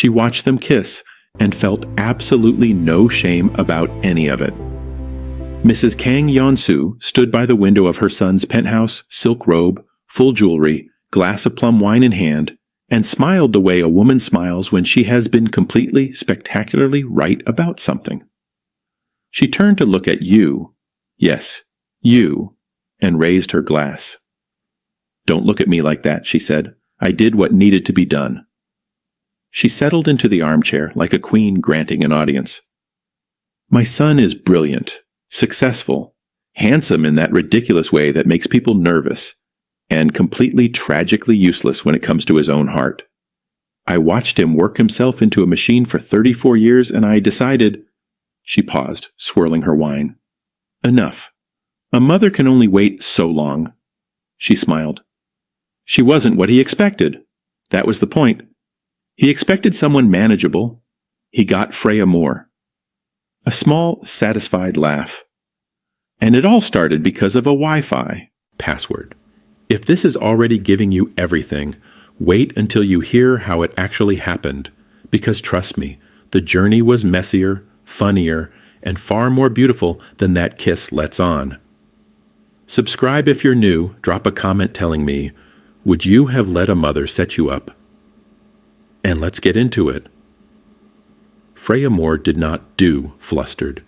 She watched them kiss and felt absolutely no shame about any of it. Mrs. Kang Yeon-soo stood by the window of her son's penthouse, silk robe, full jewelry, glass of plum wine in hand, and smiled the way a woman smiles when she has been completely, spectacularly right about something. She turned to look at you, yes, you, and raised her glass. "Don't look at me like that," she said. "I did what needed to be done." She settled into the armchair like a queen granting an audience. "My son is brilliant, successful, handsome in that ridiculous way that makes people nervous, and completely tragically useless when it comes to his own heart. I watched him work himself into a machine for 34 years, and I decided—" She paused, swirling her wine. "Enough. A mother can only wait so long." She smiled. "She wasn't what he expected. That was the point. He expected someone manageable. He got Freya Moore." A small, satisfied laugh. "And it all started because of a Wi-Fi password. If this is already giving you everything, wait until you hear how it actually happened, because trust me, the journey was messier, funnier, and far more beautiful than that kiss lets on. Subscribe if you're new, drop a comment telling me, would you have let a mother set you up? And let's get into it." Freya Moore did not do flustered.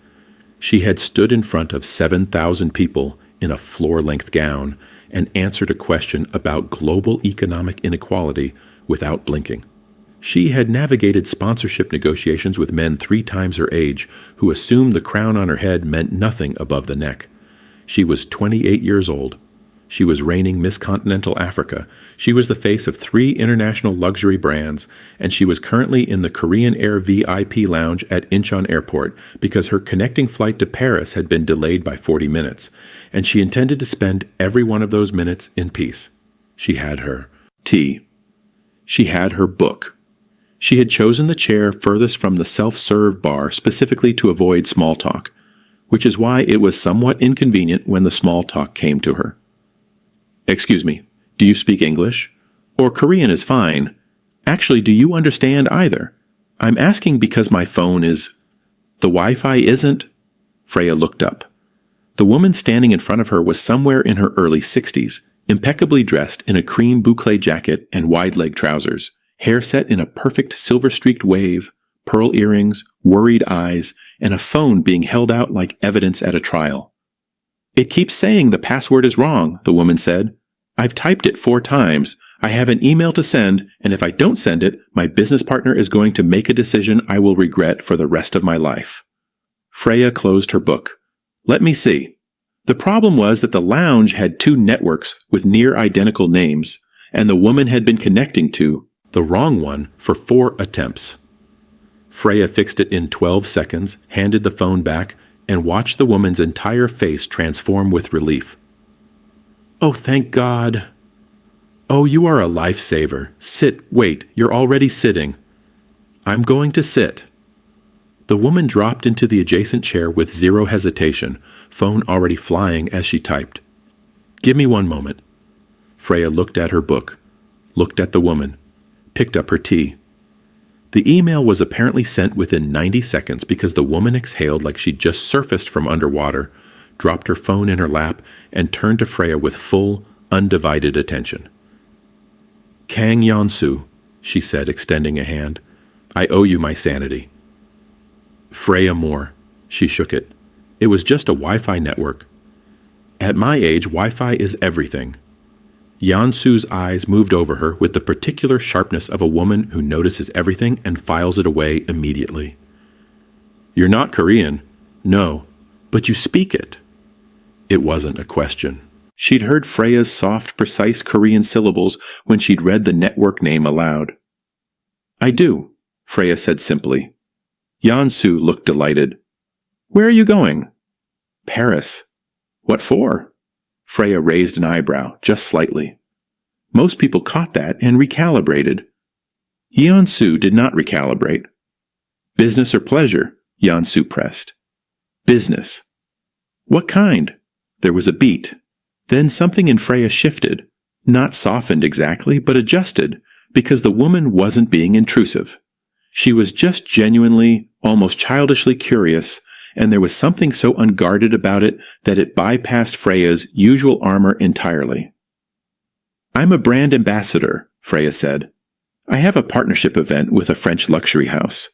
She had stood in front of 7,000 people in a floor-length gown and answered a question about global economic inequality without blinking. She had navigated sponsorship negotiations with men 3 times her age who assumed the crown on her head meant nothing above the neck. She was 28 years old. She was reigning Miss Continental Africa. She was the face of 3 international luxury brands, and she was currently in the Korean Air VIP lounge at Incheon Airport because her connecting flight to Paris had been delayed by 40 minutes, and she intended to spend every one of those minutes in peace. She had her tea. She had her book. She had chosen the chair furthest from the self-serve bar specifically to avoid small talk, which is why it was somewhat inconvenient when the small talk came to her. "Excuse me, do you speak English? Or Korean is fine. Actually, do you understand either? I'm asking because my phone is—" "The Wi-Fi isn't—" Freya looked up. The woman standing in front of her was somewhere in her early 60s, impeccably dressed in a cream boucle jacket and wide-leg trousers, hair set in a perfect silver-streaked wave, pearl earrings, worried eyes, and a phone being held out like evidence at a trial. "It keeps saying the password is wrong," the woman said. "I've typed it 4 times. I have an email to send, and if I don't send it, my business partner is going to make a decision I will regret for the rest of my life." Freya closed her book. "Let me see. The problem was that the lounge had 2 networks with near-identical names, and the woman had been connecting to the wrong one for 4 attempts." Freya fixed it in 12 seconds, handed the phone back, and watched the woman's entire face transform with relief. "Oh, thank God. Oh, you are a lifesaver. Sit, wait, you're already sitting." "I'm going to sit." The woman dropped into the adjacent chair with zero hesitation, phone already flying as she typed. "Give me 1 moment." Freya looked at her book, looked at the woman, picked up her tea. The email was apparently sent within 90 seconds because the woman exhaled like she'd just surfaced from underwater, dropped her phone in her lap, and turned to Freya with full, undivided attention. "Kang Yeon-soo," she said, extending a hand. "I owe you my sanity." "Freya Moore." She shook it. "It was just a Wi-Fi network. At my age, Wi-Fi is everything." Yeon-soo's eyes moved over her with the particular sharpness of a woman who notices everything and files it away immediately. "You're not Korean." "No, but you speak it." It wasn't a question. She'd heard Freya's soft, precise Korean syllables when she'd read the network name aloud. "I do," Freya said simply. Yeon-soo looked delighted. "Where are you going?" "Paris." "What for?" Freya raised an eyebrow, just slightly. Most people caught that and recalibrated. Yeon-soo did not recalibrate. "Business or pleasure?" Yeon-soo pressed. "Business." "What kind?" There was a beat. Then something in Freya shifted. Not softened exactly, but adjusted, because the woman wasn't being intrusive. She was just genuinely, almost childishly curious, and there was something so unguarded about it that it bypassed Freya's usual armor entirely. "I'm a brand ambassador," Freya said. "I have a partnership event with a French luxury house."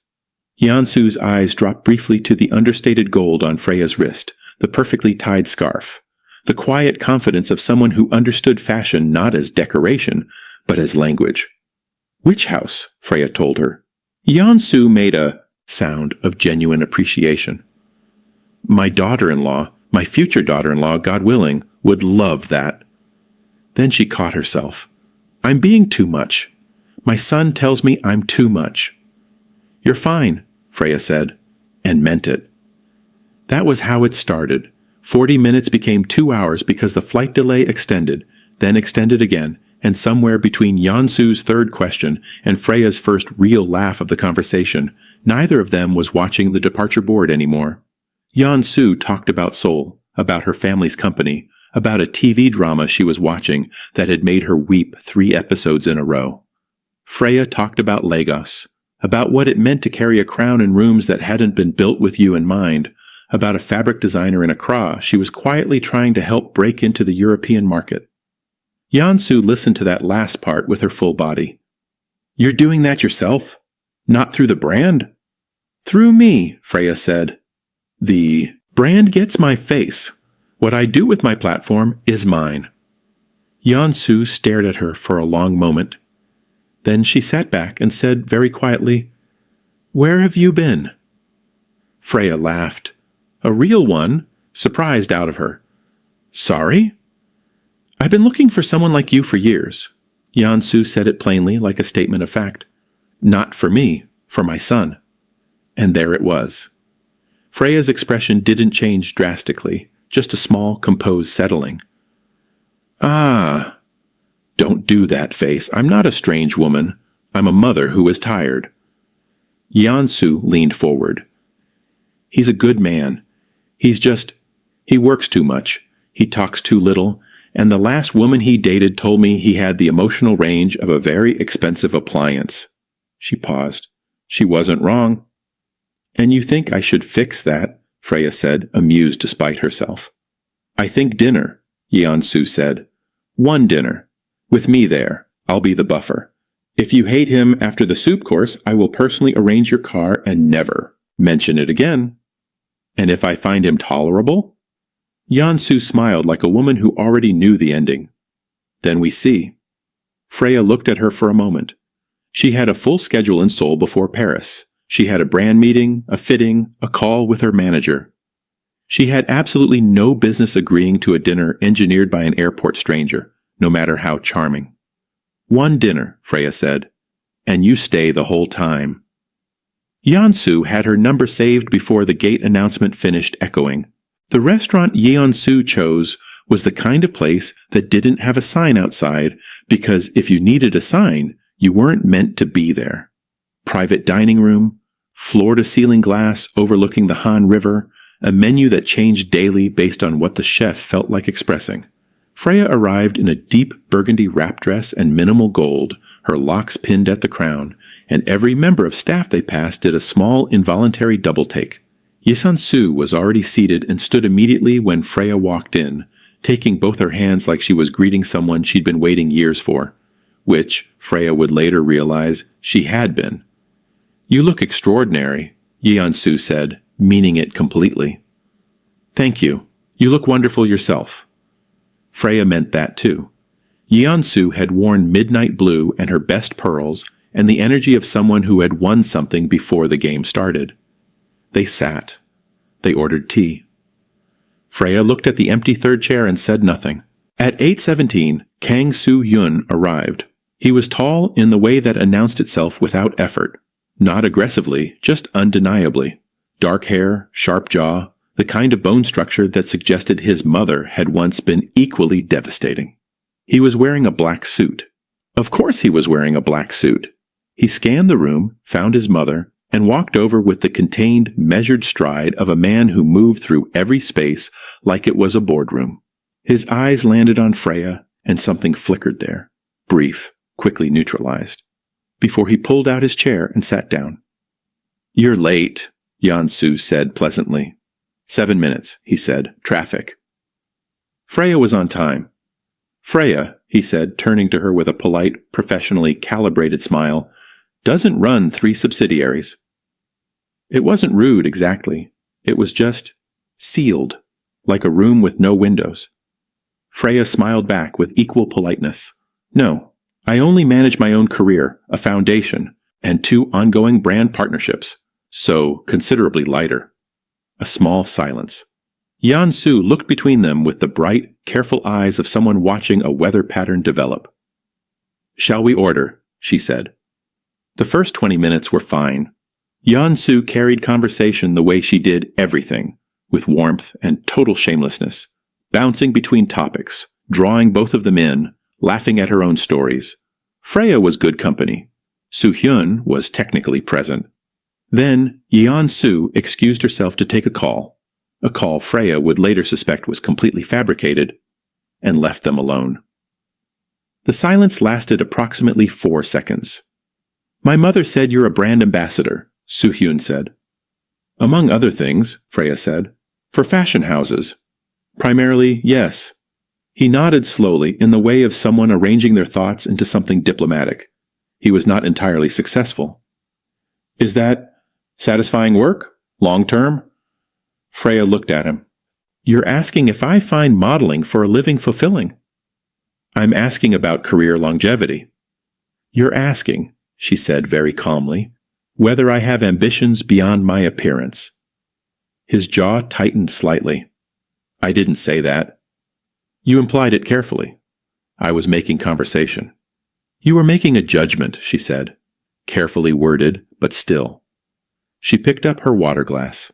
Yeon-soo's eyes dropped briefly to the understated gold on Freya's wrist, the perfectly tied scarf, the quiet confidence of someone who understood fashion not as decoration, but as language. "Which house?" Freya told her. Yeon-soo made a sound of genuine appreciation. "My daughter-in-law, my future daughter-in-law, God willing, would love that." Then she caught herself. "I'm being too much. My son tells me I'm too much." "You're fine," Freya said, and meant it. That was how it started. 40 minutes became 2 hours because the flight delay extended, then extended again, and somewhere between Yeon-soo's third question and Freya's first real laugh of the conversation, neither of them was watching the departure board anymore. Yeon-soo talked about Seoul, about her family's company, about a TV drama she was watching that had made her weep 3 episodes in a row. Freya talked about Lagos, about what it meant to carry a crown in rooms that hadn't been built with you in mind, about a fabric designer in Accra she was quietly trying to help break into the European market. Yeon-soo listened to that last part with her full body. "You're doing that yourself? Not through the brand?" "Through me," Freya said. "The brand gets my face. What I do with my platform is mine." Yeon-soo stared at her for a long moment. Then she sat back and said very quietly, "Where have you been?" Freya laughed. A real one, surprised out of her. "Sorry?" "I've been looking for someone like you for years." Yeon-soo said it plainly, like a statement of fact. "Not for me, for my son." And there it was. Freya's expression didn't change drastically, just a small, composed settling. "Ah, don't do that face. I'm not a strange woman. I'm a mother who is tired." Yeon-soo leaned forward. "He's a good man. He works too much. He talks too little. And the last woman he dated told me he had the emotional range of a very expensive appliance." She paused. She wasn't wrong. "And you think I should fix that?" Freya said, amused despite herself. "I think dinner," Yeon-soo said. "One dinner. With me there. I'll be the buffer. If you hate him after the soup course, I will personally arrange your car and never mention it again. And if I find him tolerable?" Yeon-soo smiled like a woman who already knew the ending. "Then we see." Freya looked at her for a moment. She had a full schedule in Seoul before Paris. She had a brand meeting, a fitting, a call with her manager. She had absolutely no business agreeing to a dinner engineered by an airport stranger, no matter how charming. "One dinner," Freya said, "and you stay the whole time." Yeon-soo had her number saved before the gate announcement finished echoing. The restaurant Yeon-soo chose was the kind of place that didn't have a sign outside because if you needed a sign, you weren't meant to be there. Private dining room, floor-to-ceiling glass overlooking the Han River, a menu that changed daily based on what the chef felt like expressing. Freya arrived in a deep burgundy wrap dress and minimal gold, her locks pinned at the crown, and every member of staff they passed did a small involuntary double-take. Yeon-soo was already seated and stood immediately when Freya walked in, taking both her hands like she was greeting someone she'd been waiting years for, which, Freya would later realize, she had been. "You look extraordinary," Yeon-soo said, meaning it completely. "Thank you. You look wonderful yourself." Freya meant that too. Yeon-soo had worn midnight blue and her best pearls and the energy of someone who had won something before the game started. They sat. They ordered tea. Freya looked at the empty third chair and said nothing. At 8:17, Kang Soo-hyun arrived. He was tall in the way that announced itself without effort. Not aggressively, just undeniably. Dark hair, sharp jaw, the kind of bone structure that suggested his mother had once been equally devastating. He was wearing a black suit. Of course he was wearing a black suit. He scanned the room, found his mother, and walked over with the contained, measured stride of a man who moved through every space like it was a boardroom. His eyes landed on Freya, and something flickered there. Brief, quickly neutralized. Before he pulled out his chair and sat down. You're late, Yeon-soo said pleasantly. 7 minutes, he said. Traffic. Freya was on time. Freya, he said, turning to her with a polite, professionally calibrated smile, doesn't run 3 subsidiaries. It wasn't rude exactly. It was just sealed, like a room with no windows. Freya smiled back with equal politeness. No, I only manage my own career, a foundation, and 2 ongoing brand partnerships, so considerably lighter. A small silence. Yeon-soo looked between them with the bright, careful eyes of someone watching a weather pattern develop. Shall we order? She said. The first 20 minutes were fine. Yeon-soo carried conversation the way she did everything, with warmth and total shamelessness, bouncing between topics, drawing both of them in, laughing at her own stories. Freya was good company. Soo-hyun was technically present. Then Yeon-soo excused herself to take a call Freya would later suspect was completely fabricated, and left them alone. The silence lasted approximately 4 seconds. My mother said you're a brand ambassador, Soo-hyun said. Among other things, Freya said. For fashion houses. Primarily, yes. He nodded slowly in the way of someone arranging their thoughts into something diplomatic. He was not entirely successful. Is that satisfying work? Long term? Freya looked at him. You're asking if I find modeling for a living fulfilling. I'm asking about career longevity. You're asking, she said very calmly, whether I have ambitions beyond my appearance. His jaw tightened slightly. I didn't say that. You implied it carefully. I was making conversation. You were making a judgment, she said, carefully worded, but still. She picked up her water glass.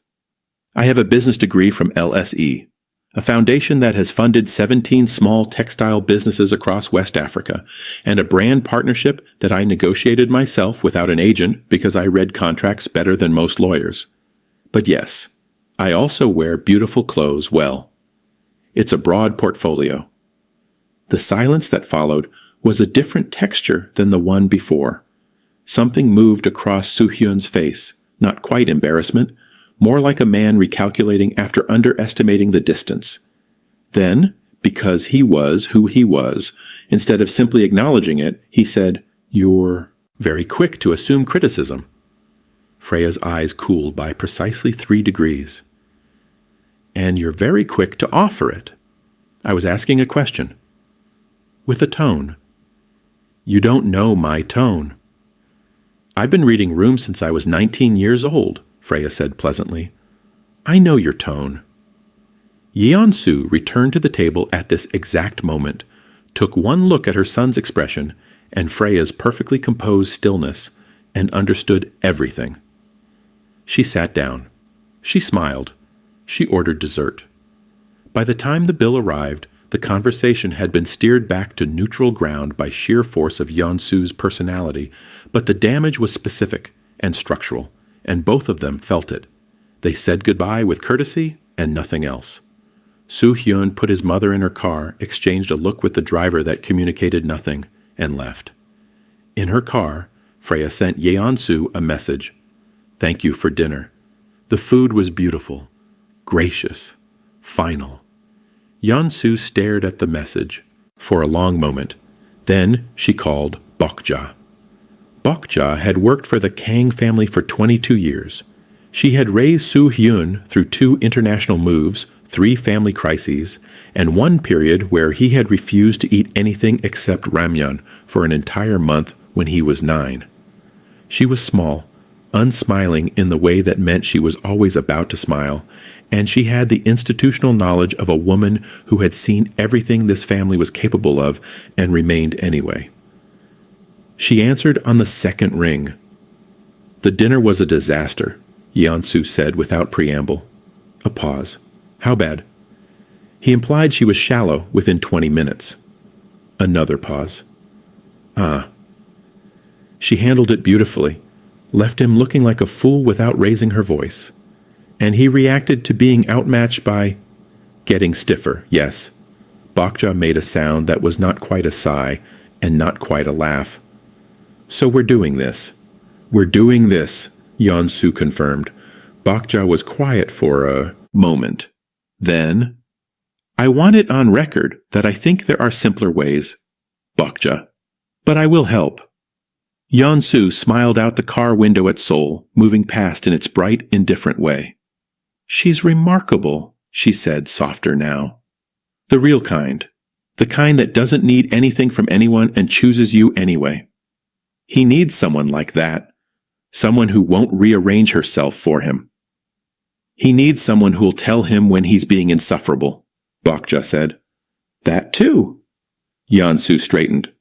I have a business degree from LSE, a foundation that has funded 17 small textile businesses across West Africa, and a brand partnership that I negotiated myself without an agent because I read contracts better than most lawyers. But yes, I also wear beautiful clothes well. It's a broad portfolio. The silence that followed was a different texture than the one before. Something moved across Soo-hyun's face, not quite embarrassment, more like a man recalculating after underestimating the distance. Then, because he was who he was, instead of simply acknowledging it, he said, You're very quick to assume criticism. Freya's eyes cooled by precisely 3 degrees. And you're very quick to offer it. I was asking a question. With a tone. You don't know my tone. I've been reading Room since I was 19 years old, Freya said pleasantly. I know your tone. Yeon-soo returned to the table at this exact moment, took one look at her son's expression and Freya's perfectly composed stillness, and understood everything. She sat down. She smiled. She ordered dessert. By the time the bill arrived, the conversation had been steered back to neutral ground by sheer force of Yeon-soo's personality, but the damage was specific and structural, and both of them felt it. They said goodbye with courtesy and nothing else. Soo-hyun put his mother in her car, exchanged a look with the driver that communicated nothing, and left. In her car, Freya sent Yeon-soo a message. Thank you for dinner. The food was beautiful, gracious, final. Yeon-soo stared at the message for a long moment. Then she called Bokja. Bokja had worked for the Kang family for 22 years. She had raised Soo-hyun through 2 international moves, 3 family crises, and 1 period where he had refused to eat anything except ramyeon for an entire month when he was 9. She was small, unsmiling in the way that meant she was always about to smile, and she had the institutional knowledge of a woman who had seen everything this family was capable of and remained anyway. She answered on the 2nd ring. The dinner was a disaster, Yeon-soo said without preamble. A pause. How bad? He implied she was shallow within 20 minutes. Another pause. She handled it beautifully, left him looking like a fool without raising her voice. And he reacted to being outmatched by getting stiffer, yes. Bokja made a sound that was not quite a sigh and not quite a laugh. So we're doing this. We're doing this, Yeon-soo confirmed. Bokja was quiet for a moment. Then, I want it on record that I think there are simpler ways, Bokja. But I will help. Yeon-soo smiled out the car window at Seoul, moving past in its bright, indifferent way. She's remarkable, she said, softer now. The real kind. The kind that doesn't need anything from anyone and chooses you anyway. He needs someone like that. Someone who won't rearrange herself for him. He needs someone who'll tell him when he's being insufferable, Bokja said. That too. Yeon-soo straightened.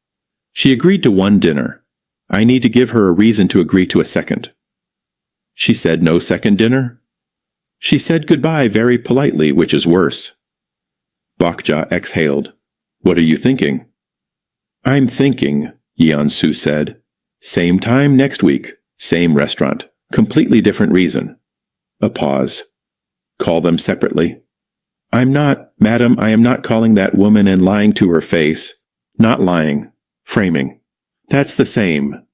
She agreed to one dinner. I need to give her a reason to agree to a second. She said no second dinner? She said goodbye very politely, which is worse. Bokja exhaled. What are you thinking? I'm thinking, Yeon-soo said. Same time next week, same restaurant, completely different reason. A pause. Call them separately. Madam, I am not calling that woman and lying to her face. Not lying. Framing. That's the same.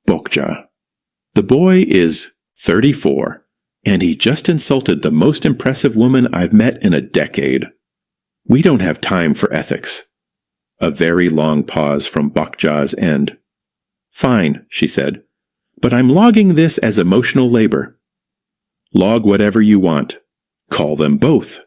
Bokja. The boy is 34, and he just insulted the most impressive woman I've met in a decade. We don't have time for ethics. A very long pause from Bokja's end. Fine, she said, but I'm logging this as emotional labor. Log whatever you want. Call them both.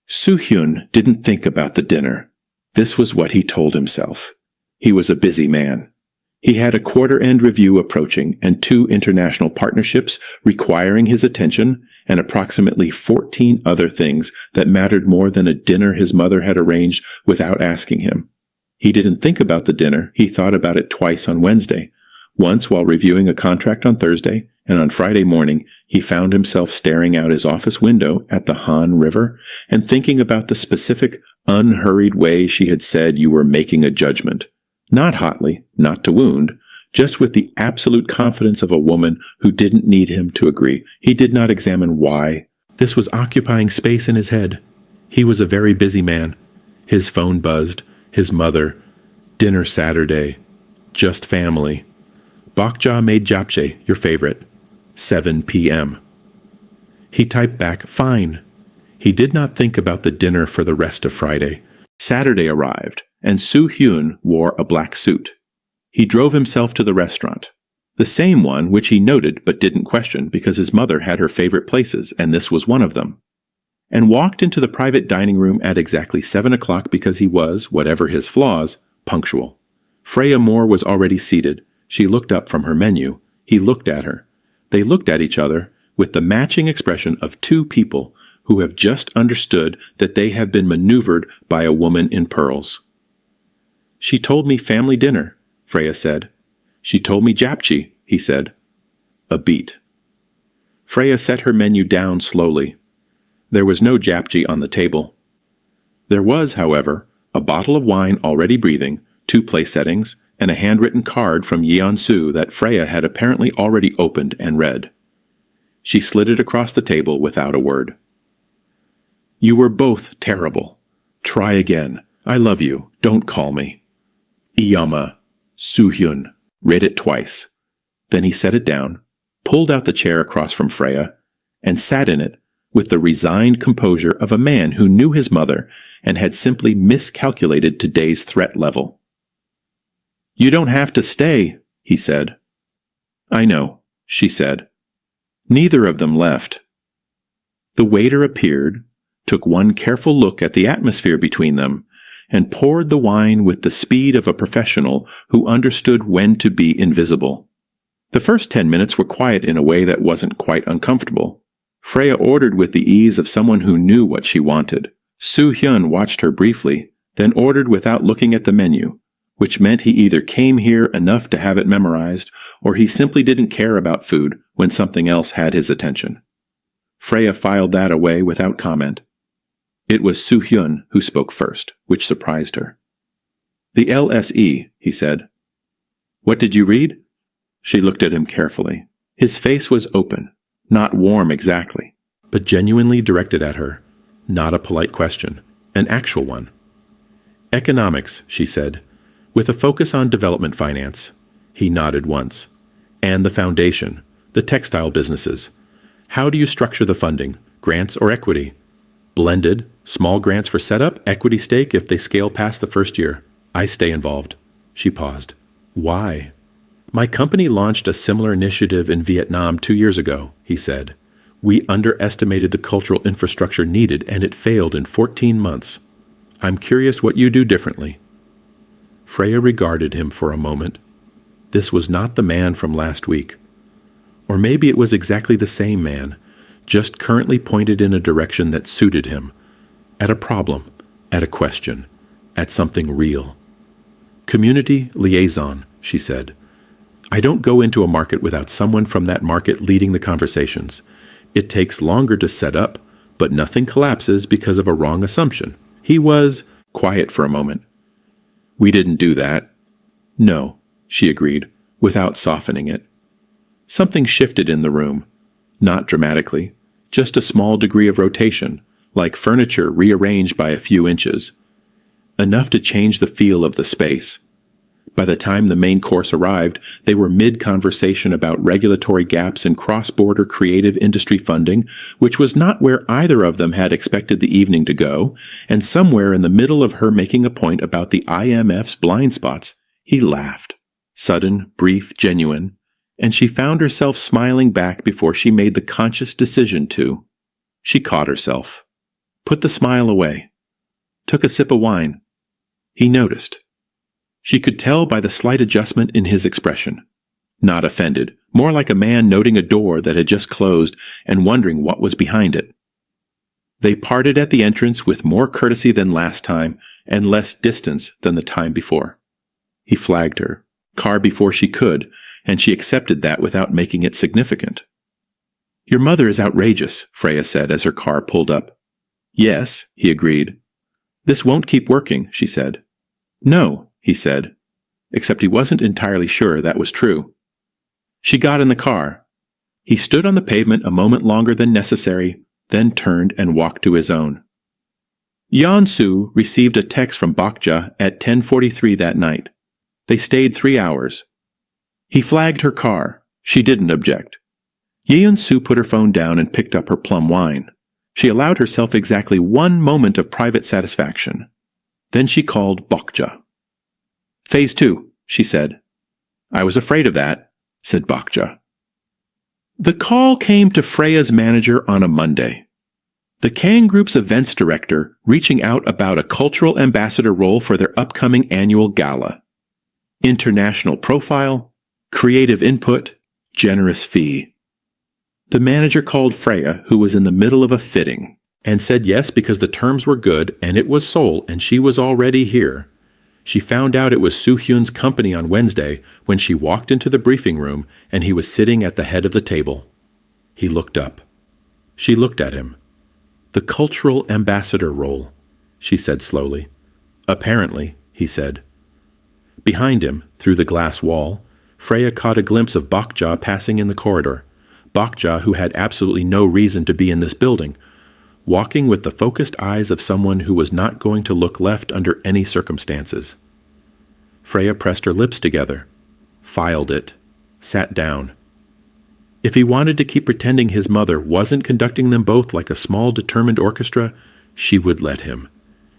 Soo-hyun didn't think about the dinner. This was what he told himself. He was a busy man. He had a quarter-end review approaching and 2 international partnerships requiring his attention and approximately 14 other things that mattered more than a dinner his mother had arranged without asking him. He didn't think about the dinner. He thought about it twice on Wednesday. Once while reviewing a contract on Thursday, and on Friday morning he found himself staring out his office window at the Han River and thinking about the specific, unhurried way she had said you were making a judgment. Not hotly, not to wound, just with the absolute confidence of a woman who didn't need him to agree. He did not examine why. This was occupying space in his head. He was a very busy man. His phone buzzed. His mother. Dinner Saturday. Just family. Bokja made japchae, your favorite. 7 p.m. He typed back, fine. He did not think about the dinner for the rest of Friday. Saturday arrived, and Soo-hyun wore a black suit. He drove himself to the restaurant, the same one which he noted but didn't question because his mother had her favorite places, and this was one of them, and walked into the private dining room at exactly 7 o'clock because he was, whatever his flaws, punctual. Freya Moore was already seated. She looked up from her menu. He looked at her. They looked at each other with the matching expression of 2 people who have just understood that they have been maneuvered by a woman in pearls. She told me family dinner, Freya said. She told me japchae, he said. A beat. Freya set her menu down slowly. There was no japchae on the table. There was, however, a bottle of wine already breathing, 2 place settings, and a handwritten card from Yeon-soo that Freya had apparently already opened and read. She slid it across the table without a word. You were both terrible. Try again. I love you. Don't call me. Iyama. Soo-hyun. Read it twice. Then he set it down, pulled out the chair across from Freya, and sat in it with the resigned composure of a man who knew his mother and had simply miscalculated today's threat level. You don't have to stay, he said. I know, she said. Neither of them left. The waiter appeared, took one careful look at the atmosphere between them, and poured the wine with the speed of a professional who understood when to be invisible. The first 10 minutes were quiet in a way that wasn't quite uncomfortable. Freya ordered with the ease of someone who knew what she wanted. Soo-hyun watched her briefly, then ordered without looking at the menu, which meant he either came here enough to have it memorized, or he simply didn't care about food when something else had his attention. Freya filed that away without comment. It was Soo-hyun who spoke first, which surprised her. The LSE, he said. What did you read? She looked at him carefully. His face was open, not warm exactly, but genuinely directed at her. Not a polite question, an actual one. Economics, she said, with a focus on development finance. He nodded once. And the foundation, The textile businesses. How do you structure the funding? Grants or equity? Blended, small grants for setup, equity stake if they scale past the first year. I stay involved. She paused. Why? My company launched a similar initiative in Vietnam 2 years ago, he said. We underestimated the cultural infrastructure needed and it failed in 14 months. I'm curious what you do differently. Freya regarded him for a moment. This was not the man from last week. Or maybe it was exactly the same man, just currently pointed in a direction that suited him. At a problem, at a question, at something real. Community liaison, she said. I don't go into a market without someone from that market leading the conversations. It takes longer to set up, but nothing collapses because of a wrong assumption. He was quiet for a moment. We didn't do that. No, she agreed, without softening it. Something shifted in the room. Not dramatically, just a small degree of rotation, like furniture rearranged by a few inches. Enough to change the feel of the space. By the time the main course arrived, they were mid-conversation about regulatory gaps in cross-border creative industry funding, which was not where either of them had expected the evening to go, and somewhere in the middle of her making a point about the IMF's blind spots, he laughed. Sudden, brief, genuine, and she found herself smiling back before she made the conscious decision to. She caught herself. Put the smile away. Took a sip of wine. He noticed. She could tell by the slight adjustment in his expression. Not offended, more like a man noting a door that had just closed and wondering what was behind it. They parted at the entrance with more courtesy than last time and less distance than the time before. He flagged her, car before she could, and she accepted that without making it significant. Your mother is outrageous, Freya said as her car pulled up. Yes, he agreed. This won't keep working, she said. No, he said, except he wasn't entirely sure that was true. She got in the car. He stood on the pavement a moment longer than necessary, then turned and walked to his own. Yeon-soo received a text from Bokja at 10:43 that night. They stayed 3 hours. He flagged her car. She didn't object. Yeon-soo put her phone down and picked up her plum wine. She allowed herself exactly 1 moment of private satisfaction. Then she called Bokja. Phase 2, she said. I was afraid of that, said Bokja. The call came to Freya's manager on a Monday. The Kang Group's events director reaching out about a cultural ambassador role for their upcoming annual gala. International profile, creative input, generous fee. The manager called Freya, who was in the middle of a fitting, and said yes because the terms were good and it was Seoul and she was already here. She found out it was Soo-hyun's company on Wednesday when she walked into the briefing room and he was sitting at the head of the table. He looked up. She looked at him. The cultural ambassador role, she said slowly. Apparently, he said. Behind him, through the glass wall, Freya caught a glimpse of Bokja passing in the corridor. Bokja, who had absolutely no reason to be in this building, walking with the focused eyes of someone who was not going to look left under any circumstances. Freya pressed her lips together, filed it, sat down. If he wanted to keep pretending his mother wasn't conducting them both like a small determined orchestra, she would let him.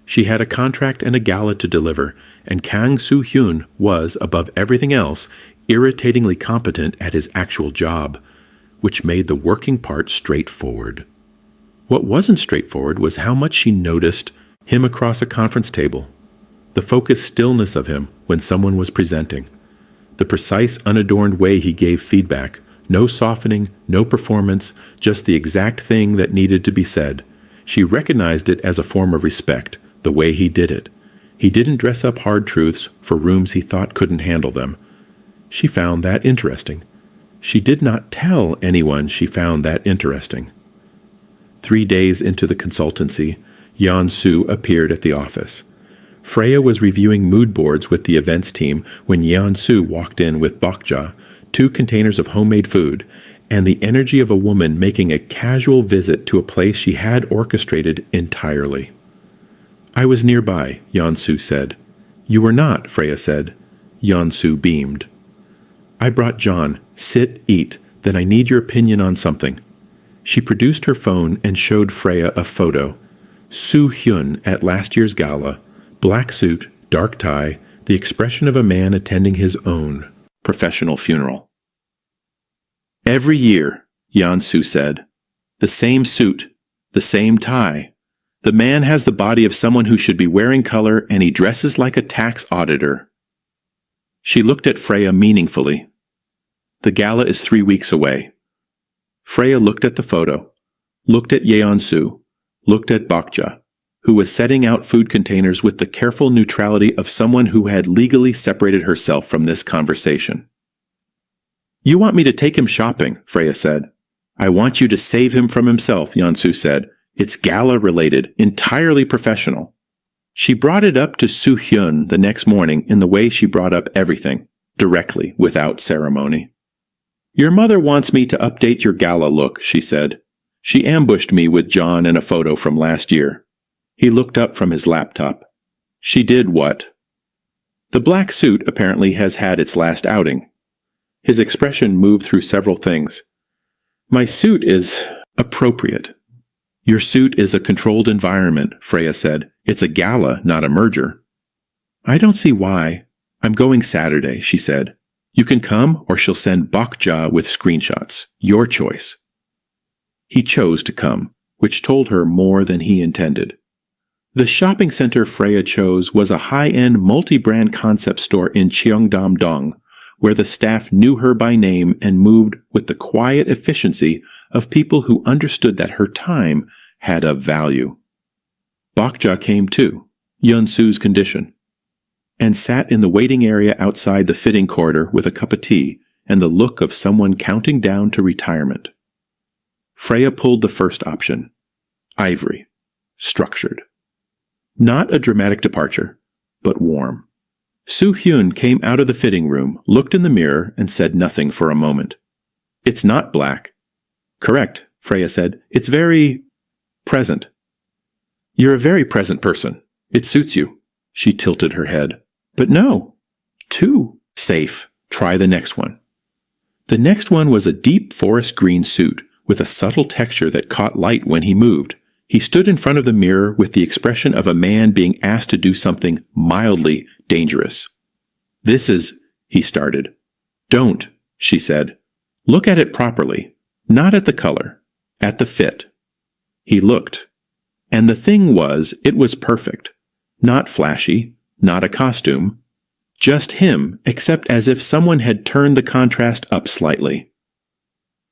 She had a contract and a gala to deliver, and Kang Soo-hyun was, above everything else, irritatingly competent at his actual job, which made the working part straightforward. What wasn't straightforward was how much she noticed him across a conference table, the focused stillness of him when someone was presenting, the precise, unadorned way he gave feedback, no softening, no performance, just the exact thing that needed to be said. She recognized it as a form of respect, the way he did it. He didn't dress up hard truths for rooms he thought couldn't handle them. She found that interesting. She did not tell anyone she found that interesting. 3 days into the consultancy, Yeon-soo appeared at the office. Freya was reviewing mood boards with the events team when Yeon-soo walked in with Bokja, 2 containers of homemade food, and the energy of a woman making a casual visit to a place she had orchestrated entirely. I was nearby, Yeon-soo said. You were not, Freya said. Yeon-soo beamed. I brought John. Sit, eat. Then I need your opinion on something." She produced her phone and showed Freya a photo. Soo-hyun at last year's gala, black suit, dark tie, the expression of a man attending his own professional funeral. "Every year," Yeon-soo said. "The same suit, the same tie. The man has the body of someone who should be wearing color, and he dresses like a tax auditor." She looked at Freya meaningfully. "The gala is 3 weeks away." Freya looked at the photo, looked at Yeon-soo, looked at Bokja, who was setting out food containers with the careful neutrality of someone who had legally separated herself from this conversation. "You want me to take him shopping," Freya said. "I want you to save him from himself," Yeon-soo said. "It's gala-related, entirely professional." She brought it up to Soo-hyun the next morning in the way she brought up everything, directly, without ceremony. "Your mother wants me to update your gala look," she said. "She ambushed me with John and a photo from last year." He looked up from his laptop. "She did what?" "The black suit apparently has had its last outing." His expression moved through several things. "My suit is appropriate." "Your suit is a controlled environment," Freya said. "It's a gala, not a merger." "I don't see why." "I'm going Saturday," she said. "You can come, or she'll send Bokja with screenshots. Your choice." He chose to come, which told her more than he intended. The shopping center Freya chose was a high-end multi-brand concept store in Cheongdam-dong, where the staff knew her by name and moved with the quiet efficiency of people who understood that her time had a value. Bokja came too, Yeon-soo's condition, and sat in the waiting area outside the fitting corridor with a cup of tea and the look of someone counting down to retirement. Freya pulled the first option. Ivory. Structured. Not a dramatic departure, but warm. Soo-hyun came out of the fitting room, looked in the mirror, and said nothing for a moment. "It's not black." "Correct," Freya said. "It's very present." "You're a very present person. It suits you." She tilted her head. "But no. Too safe. Try the next one." The next one was a deep forest green suit, with a subtle texture that caught light when he moved. He stood in front of the mirror with the expression of a man being asked to do something mildly dangerous. "This is," he started. "Don't," she said. "Look at it properly. Not at the color. At the fit." He looked. And the thing was, it was perfect. Not flashy, not a costume. Just him, except as if someone had turned the contrast up slightly.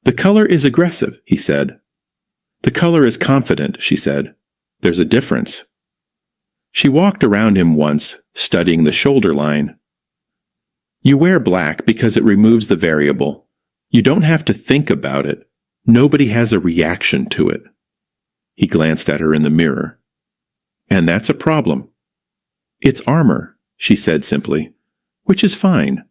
"The color is aggressive," he said. "The color is confident," she said. "There's a difference." She walked around him once, studying the shoulder line. "You wear black because it removes the variable. You don't have to think about it. Nobody has a reaction to it." He glanced at her in the mirror. "And that's a problem." "It's armor," she said simply, "which is fine.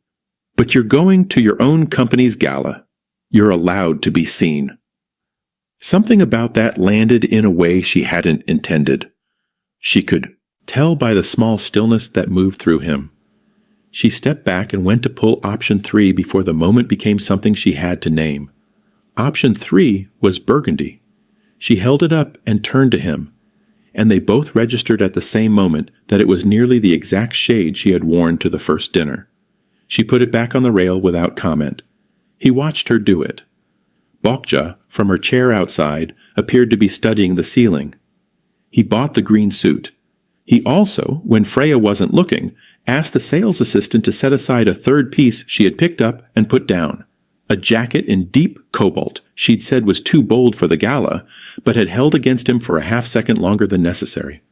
But you're going to your own company's gala. You're allowed to be seen." Something about that landed in a way she hadn't intended. She could tell by the small stillness that moved through him. She stepped back and went to pull option 3 before the moment became something she had to name. Option 3 was burgundy. She held it up and turned to him, and they both registered at the same moment that it was nearly the exact shade she had worn to the first dinner. She put it back on the rail without comment. He watched her do it. Bokja, from her chair outside, appeared to be studying the ceiling. He bought the green suit. He also, when Freya wasn't looking, asked the sales assistant to set aside a third piece she had picked up and put down. A jacket in deep cobalt she'd said was too bold for the gala, but had held against him for a half-second longer than necessary.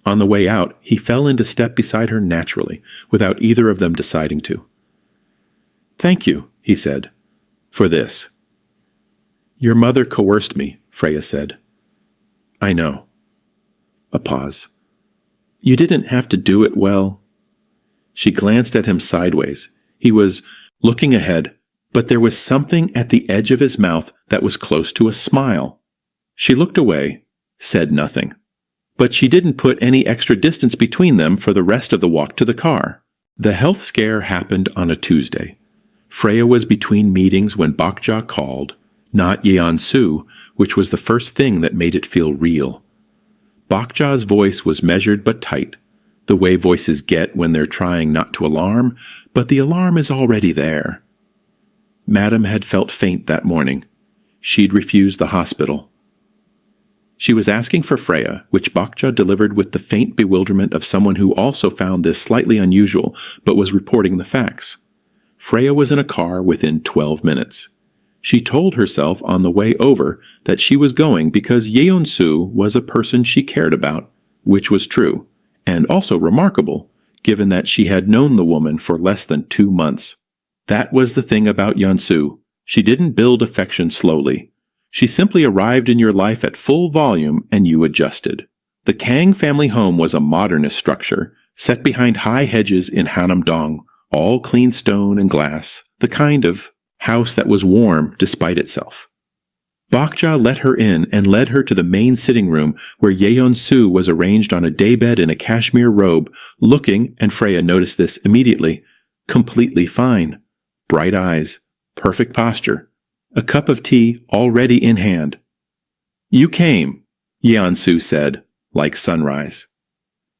On the way out, he fell into step beside her naturally, without either of them deciding to. "Thank you," he said, "for this." "Your mother coerced me," Freya said. "I know." A pause. "You didn't have to do it well." She glanced at him sideways. He was looking ahead, but there was something at the edge of his mouth that was close to a smile. She looked away, said nothing. But she didn't put any extra distance between them for the rest of the walk to the car. The health scare happened on a Tuesday. Freya was between meetings when Bokja called, not Yeon-soo, which was the first thing that made it feel real. Bokja's voice was measured but tight, the way voices get when they're trying not to alarm, but the alarm is already there. Madam had felt faint that morning. She'd refused the hospital. She was asking for Freya, which Bokja delivered with the faint bewilderment of someone who also found this slightly unusual but was reporting the facts. Freya was in a car within 12 minutes. She told herself on the way over that she was going because Yeon-soo was a person she cared about, which was true, and also remarkable, given that she had known the woman for less than 2 months. That was the thing about Yeon-soo. She didn't build affection slowly. She simply arrived in your life at full volume and you adjusted. The Kang family home was a modernist structure, set behind high hedges in Hanam-dong, all clean stone and glass, the kind of house that was warm despite itself. Bokja let her in and led her to the main sitting room where Yeon-soo was arranged on a daybed in a cashmere robe, looking, and Freya noticed this immediately, completely fine. Bright eyes, perfect posture, a cup of tea already in hand. "You came," Yeon-soo said, like sunrise.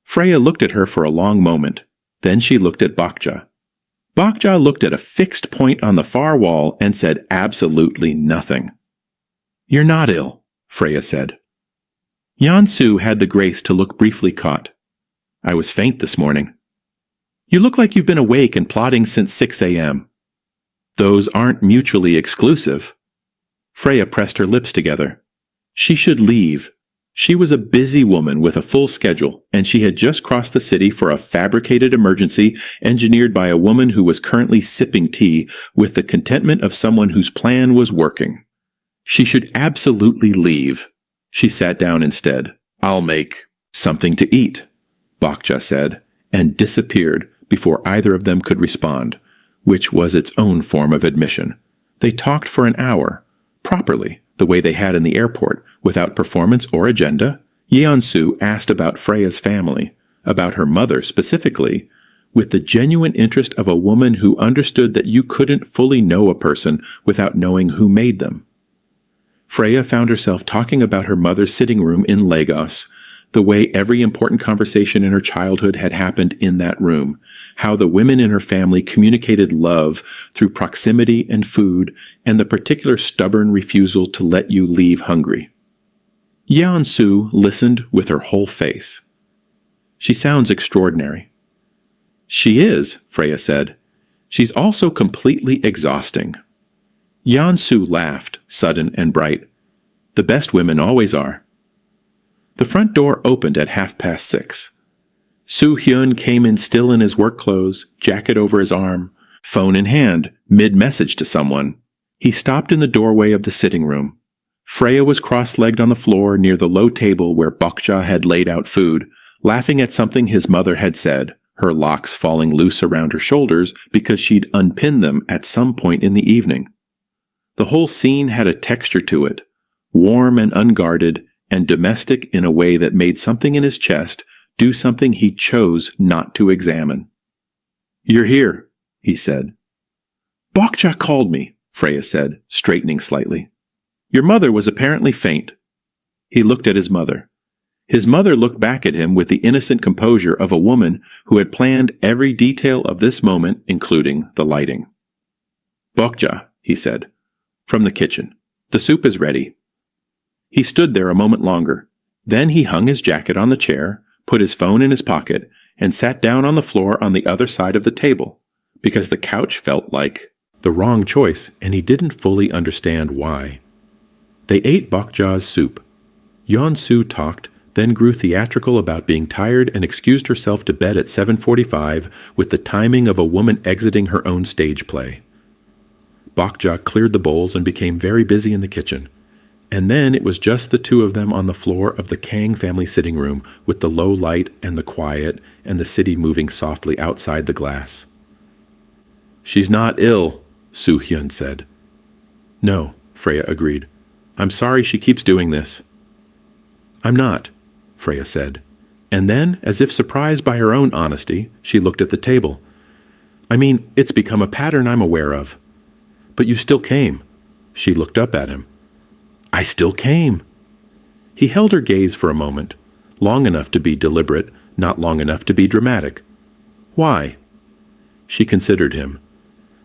Freya looked at her for a long moment. Then she looked at Bokja. Bokja looked at a fixed point on the far wall and said absolutely nothing. "You're not ill," Freya said. Yeon-soo had the grace to look briefly caught. "I was faint this morning." "You look like you've been awake and plotting since 6 a.m. "Those aren't mutually exclusive." Freya pressed her lips together. She should leave. She was a busy woman with a full schedule, and she had just crossed the city for a fabricated emergency engineered by a woman who was currently sipping tea with the contentment of someone whose plan was working. She should absolutely leave. She sat down instead. "I'll make something to eat," Bokja said, and disappeared before either of them could respond, which was its own form of admission. They talked for an hour, properly, the way they had in the airport, without performance or agenda. Yeon-soo asked about Freya's family, about her mother specifically, with the genuine interest of a woman who understood that you couldn't fully know a person without knowing who made them. Freya found herself talking about her mother's sitting room in Lagos, the way every important conversation in her childhood had happened in that room, how the women in her family communicated love through proximity and food, and the particular stubborn refusal to let you leave hungry. Yeon-soo listened with her whole face. "She sounds extraordinary." "She is," Freya said. "She's also completely exhausting." Yeon-soo laughed, sudden and bright. "The best women always are." The front door opened at 6:30. Soo-hyun came in still in his work clothes, jacket over his arm, phone in hand, mid-message to someone. He stopped in the doorway of the sitting room. Freya was cross-legged on the floor near the low table where Bokja had laid out food, laughing at something his mother had said, her locks falling loose around her shoulders because she'd unpinned them at some point in the evening. The whole scene had a texture to it, warm and unguarded, and domestic in a way that made something in his chest do something he chose not to examine. "You're here," he said. "Bokja called me," Freya said, straightening slightly. "Your mother was apparently faint." He looked at his mother. His mother looked back at him with the innocent composure of a woman who had planned every detail of this moment, including the lighting. "Bokja," he said, "from the kitchen. The soup is ready." He stood there a moment longer. Then he hung his jacket on the chair, put his phone in his pocket, and sat down on the floor on the other side of the table, because the couch felt like the wrong choice, and he didn't fully understand why. They ate Bokja's soup. Yeon-soo talked, then grew theatrical about being tired and excused herself to bed at 7:45 with the timing of a woman exiting her own stage play. Bokja cleared the bowls and became very busy in the kitchen. And then it was just the two of them on the floor of the Kang family sitting room with the low light and the quiet and the city moving softly outside the glass. "She's not ill," Soo-hyun said. "No," Freya agreed. "I'm sorry she keeps doing this." "I'm not," Freya said. And then, as if surprised by her own honesty, she looked at the table. "I mean, it's become a pattern I'm aware of. But you still came. She looked up at him. I still came. He held her gaze for a moment, long enough to be deliberate, not long enough to be dramatic. Why? She considered him.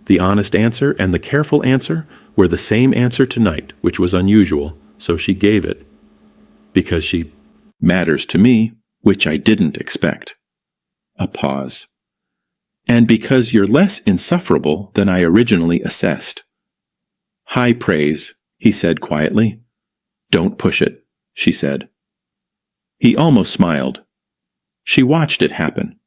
The honest answer and the careful answer were the same answer tonight, which was unusual, so she gave it. Because she matters to me, which I didn't expect. A pause. And because you're less insufferable than I originally assessed. High praise, he said quietly. Don't push it, she said. He almost smiled. She watched it happen.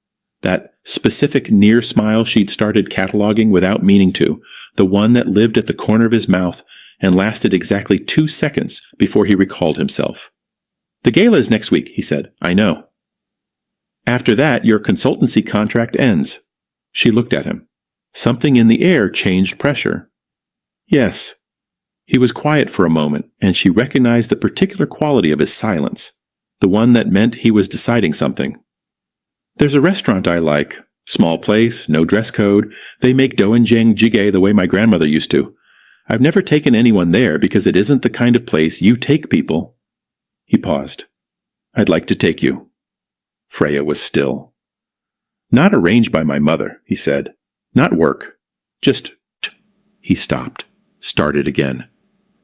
That specific near smile she'd started cataloging without meaning to, the one that lived at the corner of his mouth and lasted exactly 2 seconds before he recalled himself. The gala is next week, he said. I know. After that, your consultancy contract ends. She looked at him. Something in the air changed pressure. Yes. He was quiet for a moment, and she recognized the particular quality of his silence, the one that meant he was deciding something. There's a restaurant I like. Small place, no dress code. They make doenjang jjigae the way my grandmother used to. I've never taken anyone there because it isn't the kind of place you take people. He paused. I'd like to take you. Freya was still. Not arranged by my mother, he said. Not work. Just... He stopped. Started again.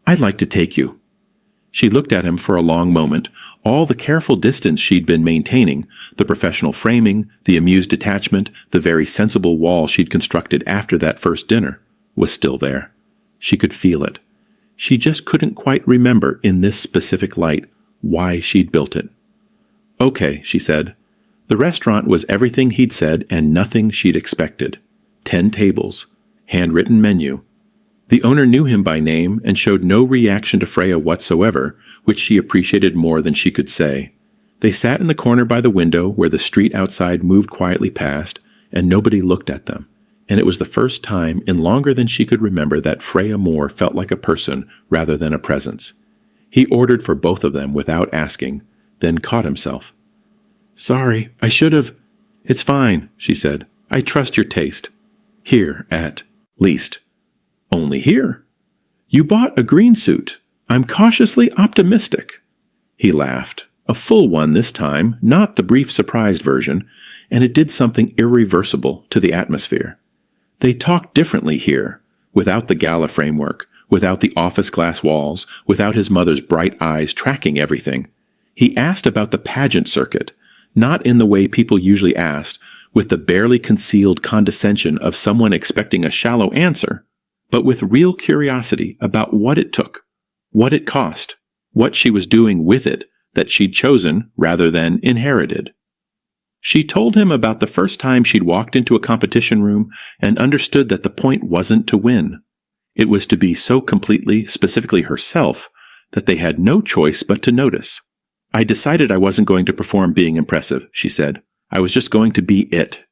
I'd like to take you. She looked at him for a long moment. All the careful distance she'd been maintaining, the professional framing, the amused detachment, the very sensible wall she'd constructed after that first dinner, was still there. She could feel it. She just couldn't quite remember, in this specific light, why she'd built it. Okay, she said. The restaurant was everything he'd said and nothing she'd expected. 10 tables. Handwritten menu. The owner knew him by name and showed no reaction to Freya whatsoever, which she appreciated more than she could say. They sat in the corner by the window where the street outside moved quietly past, and nobody looked at them. And it was the first time in longer than she could remember that Freya Moore felt like a person rather than a presence. He ordered for both of them without asking, then caught himself. Sorry, I should have. It's fine, she said. I trust your taste. Here, at least. Only here. You bought a green suit. I'm cautiously optimistic. He laughed, a full one this time, not the brief surprised version, and it did something irreversible to the atmosphere. They talked differently here, without the gala framework, without the office glass walls, without his mother's bright eyes tracking everything. He asked about the pageant circuit, not in the way people usually asked, with the barely concealed condescension of someone expecting a shallow answer, but with real curiosity about what it took, what it cost, what she was doing with it that she'd chosen rather than inherited. She told him about the first time she'd walked into a competition room and understood that the point wasn't to win. It was to be so completely, specifically herself, that they had no choice but to notice. I decided I wasn't going to perform being impressive, she said. I was just going to be it.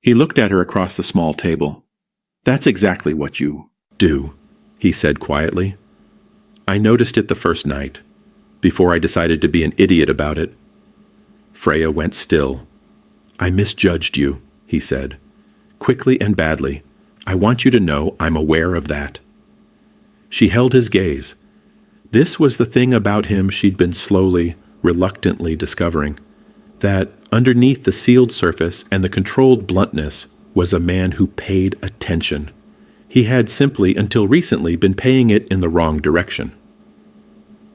He looked at her across the small table. That's exactly what you do, he said quietly. I noticed it the first night, before I decided to be an idiot about it. Freya went still. I misjudged you, he said, quickly and badly. I want you to know I'm aware of that. She held his gaze. This was the thing about him she'd been slowly, reluctantly discovering, that underneath the sealed surface and the controlled bluntness was a man who paid attention. He had simply, until recently, been paying it in the wrong direction.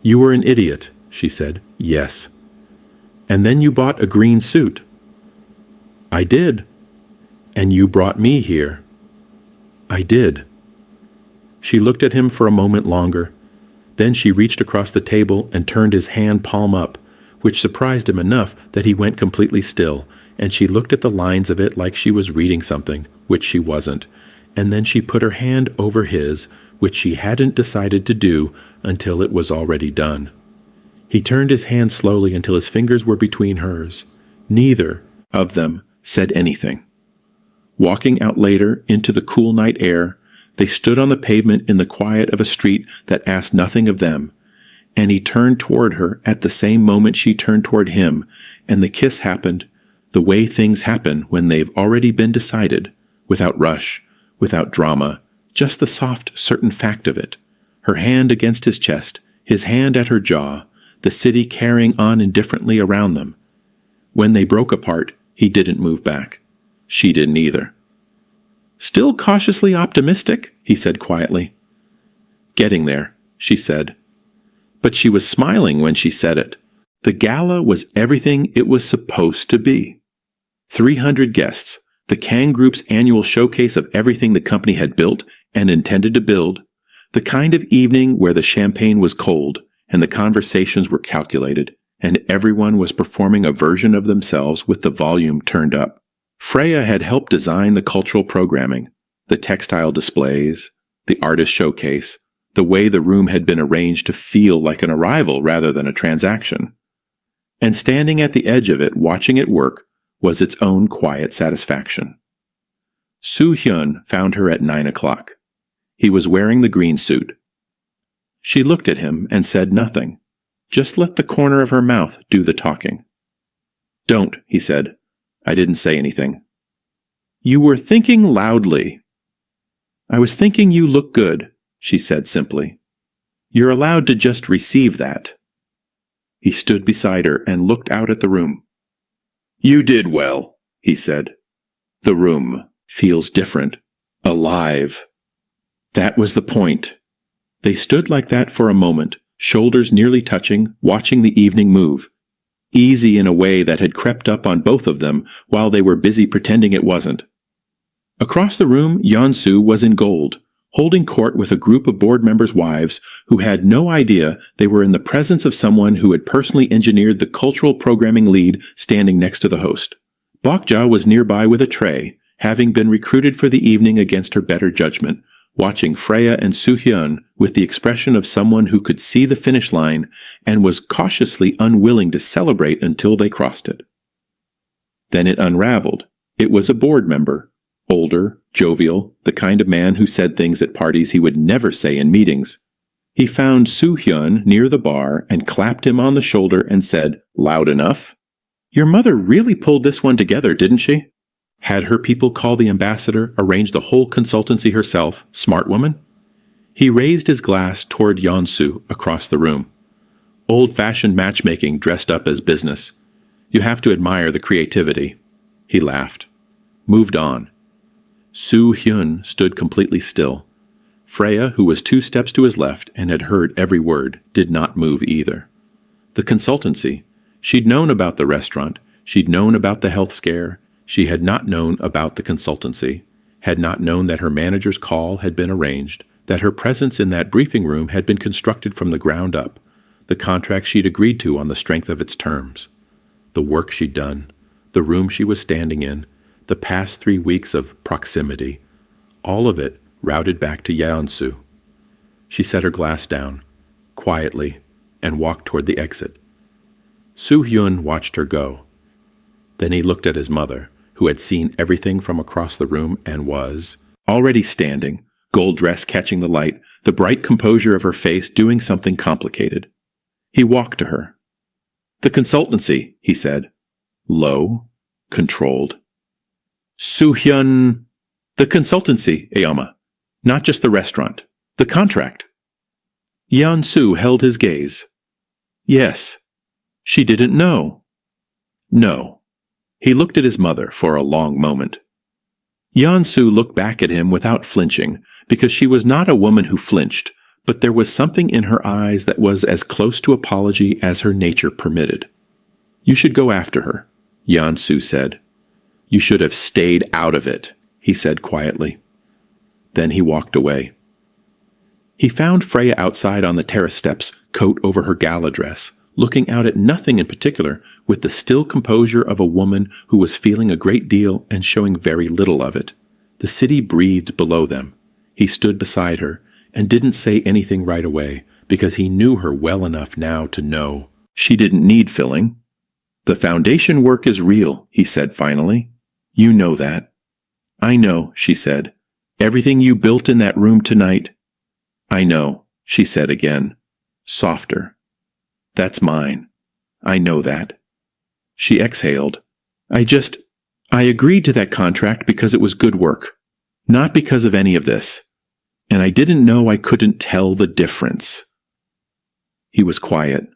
You were an idiot, she said. Yes. And then you bought a green suit. I did. And you brought me here. I did. She looked at him for a moment longer. Then she reached across the table and turned his hand palm up, which surprised him enough that he went completely still, and she looked at the lines of it like she was reading something, which she wasn't, and then she put her hand over his, which she hadn't decided to do until it was already done. He turned his hand slowly until his fingers were between hers. Neither of them said anything. Walking out later into the cool night air, they stood on the pavement in the quiet of a street that asked nothing of them, and he turned toward her at the same moment she turned toward him, and the kiss happened the way things happen when they've already been decided, without rush, without drama, just the soft, certain fact of it. Her hand against his chest, his hand at her jaw, the city carrying on indifferently around them. When they broke apart, he didn't move back. She didn't either. "Still cautiously optimistic?" he said quietly. "Getting there," she said. But she was smiling when she said it. The gala was everything it was supposed to be. 300 guests, the Kang Group's annual showcase of everything the company had built and intended to build, the kind of evening where the champagne was cold and the conversations were calculated, and everyone was performing a version of themselves with the volume turned up. Freya had helped design the cultural programming, the textile displays, the artist showcase, the way the room had been arranged to feel like an arrival rather than a transaction. And standing at the edge of it, watching it work, was its own quiet satisfaction. Soo-hyun found her at 9 o'clock. He was wearing the green suit. She looked at him and said nothing. Just let the corner of her mouth do the talking. "Don't," he said. "I didn't say anything." "You were thinking loudly." "I was thinking you look good," she said simply. "You're allowed to just receive that." He stood beside her and looked out at the room. "You did well," he said. "The room feels different, alive." That was the point. They stood like that for a moment, shoulders nearly touching, watching the evening move, easy in a way that had crept up on both of them while they were busy pretending it wasn't. Across the room, Yeon-soo was in gold, holding court with a group of board members' wives who had no idea they were in the presence of someone who had personally engineered the cultural programming lead standing next to the host. Bokja was nearby with a tray, having been recruited for the evening against her better judgment, watching Freya and Soo-hyun with the expression of someone who could see the finish line and was cautiously unwilling to celebrate until they crossed it. Then it unraveled. It was a board member, older, jovial, the kind of man who said things at parties he would never say in meetings. He found Soo-hyun near the bar and clapped him on the shoulder and said, "Loud enough? Your mother really pulled this one together, didn't she? Had her people call the ambassador, arrange the whole consultancy herself, smart woman?" He raised his glass toward Yeon-soo across the room. "Old-fashioned matchmaking dressed up as business. You have to admire the creativity." He laughed. Moved on. Soo-hyun stood completely still. Freya, who was 2 steps to his left and had heard every word, did not move either. The consultancy. She'd known about the restaurant. She'd known about the health scare. She had not known about the consultancy, had not known that her manager's call had been arranged, that her presence in that briefing room had been constructed from the ground up, the contract she'd agreed to on the strength of its terms, the work she'd done, the room she was standing in, the past 3 weeks of proximity, all of it routed back to Yeon-soo. She set her glass down, quietly, and walked toward the exit. Soo-hyun watched her go. Then he looked at his mother, who had seen everything from across the room and was already standing, gold dress catching the light, the bright composure of her face doing something complicated. He walked to her. "The consultancy," he said. Low, controlled. "Soo-hyun, the consultancy, Aoma. Not just the restaurant. The contract." Yeon-soo held his gaze. "Yes." "She didn't know." "No." He looked at his mother for a long moment. Yeon-soo looked back at him without flinching, because she was not a woman who flinched, but there was something in her eyes that was as close to apology as her nature permitted. "You should go after her," Yeon-soo said. "You should have stayed out of it," he said quietly. Then he walked away. He found Freya outside on the terrace steps, coat over her gala dress, looking out at nothing in particular, with the still composure of a woman who was feeling a great deal and showing very little of it. The city breathed below them. He stood beside her, and didn't say anything right away, because he knew her well enough now to know she didn't need filling. "The foundation work is real," he said finally. "You know that." "I know," she said. "Everything you built in that room tonight." "I know," she said again, softer. "That's mine. I know that." She exhaled. I agreed to that contract because it was good work. Not because of any of this. and I didn't know I couldn't tell the difference." He was quiet.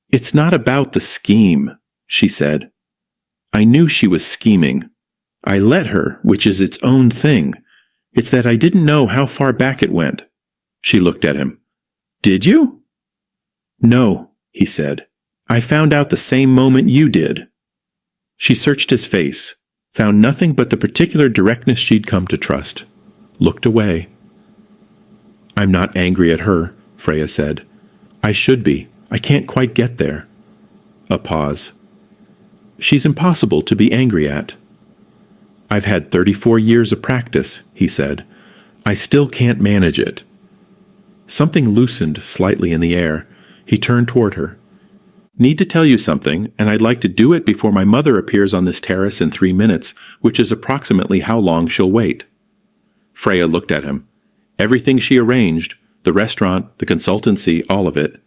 "It's not about the scheme," she said. "I knew she was scheming. I let her, which is its own thing. It's that I didn't know how far back it went." She looked at him. "Did you?" "No," he said. "I found out the same moment you did." She searched his face, found nothing but the particular directness she'd come to trust, looked away. "I'm not angry at her," Freya said. "I should be. I can't quite get there." A pause. "She's impossible to be angry at." "I've had 34 years of practice," he said. "I still can't manage it." Something loosened slightly in the air. He turned toward her. "Need to tell you something, and I'd like to do it before my mother appears on this terrace in 3 minutes, which is approximately how long she'll wait." Freya looked at him. "Everything she arranged, the restaurant, the consultancy, all of it."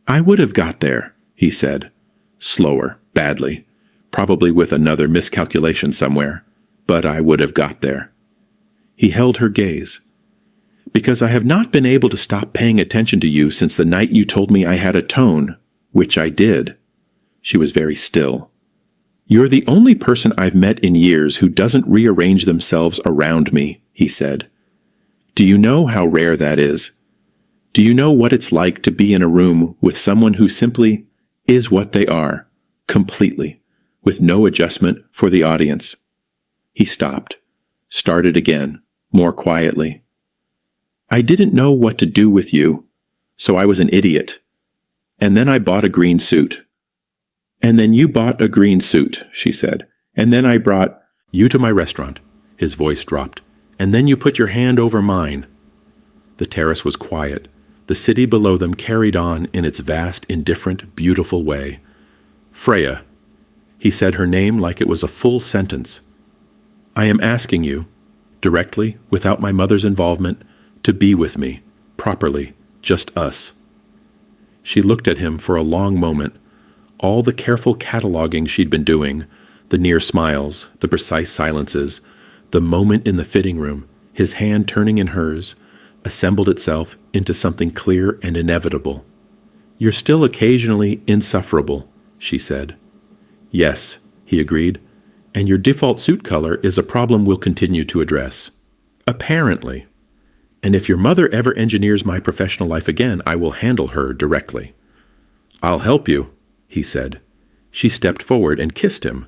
"I would have got there," he said. Slower, badly, probably with another miscalculation somewhere, but I would have got there. He held her gaze. "Because I have not been able to stop paying attention to you since the night you told me I had a tone, which I did." She was very still. "You're the only person I've met in years who doesn't rearrange themselves around me," he said. "Do you know how rare that is? Do you know what it's like to be in a room with someone who simply is what they are, completely, with no adjustment for the audience?" He stopped, started again, more quietly. "I didn't know what to do with you, so I was an idiot. And then I bought a green suit." "And then you bought a green suit," she said. "And then I brought you to my restaurant." His voice dropped. "And then you put your hand over mine." The terrace was quiet. The city below them carried on in its vast, indifferent, beautiful way. "Freya." He said her name like it was a full sentence. "I am asking you, directly, without my mother's involvement, to be with me, properly, just us." She looked at him for a long moment. All the careful cataloging she'd been doing, the near smiles, the precise silences, the moment in the fitting room, his hand turning in hers, assembled itself into something clear and inevitable. "You're still occasionally insufferable," she said. "Yes," he agreed, "and your default suit color is a problem we'll continue to address. Apparently. And if your mother ever engineers my professional life again, I will handle her directly." "I'll help you," he said. She stepped forward and kissed him.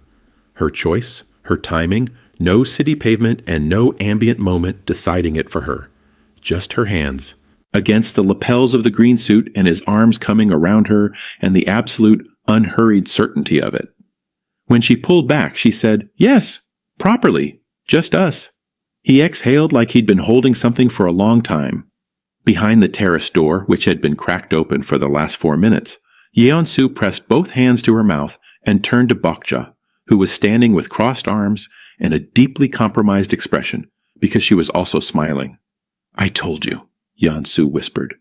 Her choice, her timing, no city pavement and no ambient moment deciding it for her. Just her hands, against the lapels of the green suit and his arms coming around her and the absolute, unhurried certainty of it. When she pulled back, she said, "Yes, properly, just us." He exhaled like he'd been holding something for a long time. Behind the terrace door, which had been cracked open for the last 4 minutes, Yeon-soo pressed both hands to her mouth and turned to Bokja, who was standing with crossed arms and a deeply compromised expression, because she was also smiling. "I told you," Yeon-soo whispered.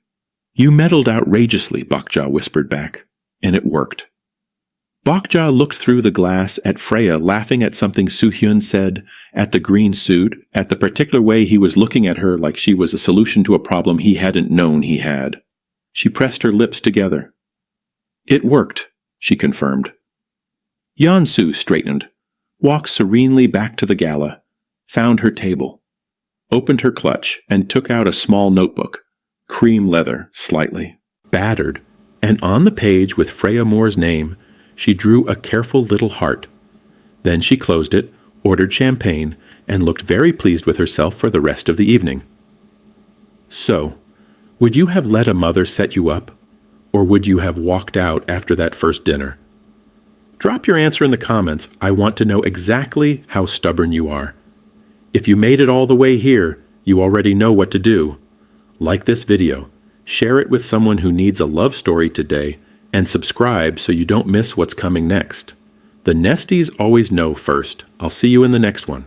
"You meddled outrageously," Bokja whispered back, "and it worked." Bokja looked through the glass at Freya laughing at something Soo-hyun said, at the green suit, at the particular way he was looking at her like she was a solution to a problem he hadn't known he had. She pressed her lips together. "It worked," she confirmed. Yeon-soo straightened, walked serenely back to the gala, found her table, opened her clutch, and took out a small notebook, cream leather slightly, battered, and on the page with Freya Moore's name, she drew a careful little heart. Then she closed it, ordered champagne, and looked very pleased with herself for the rest of the evening. "So, would you have let a mother set you up? Or would you have walked out after that first dinner? Drop your answer in the comments. I want to know exactly how stubborn you are. If you made it all the way here, you already know what to do. Like this video, share it with someone who needs a love story today, and subscribe so you don't miss what's coming next. The Nesties always know first. I'll see you in the next one.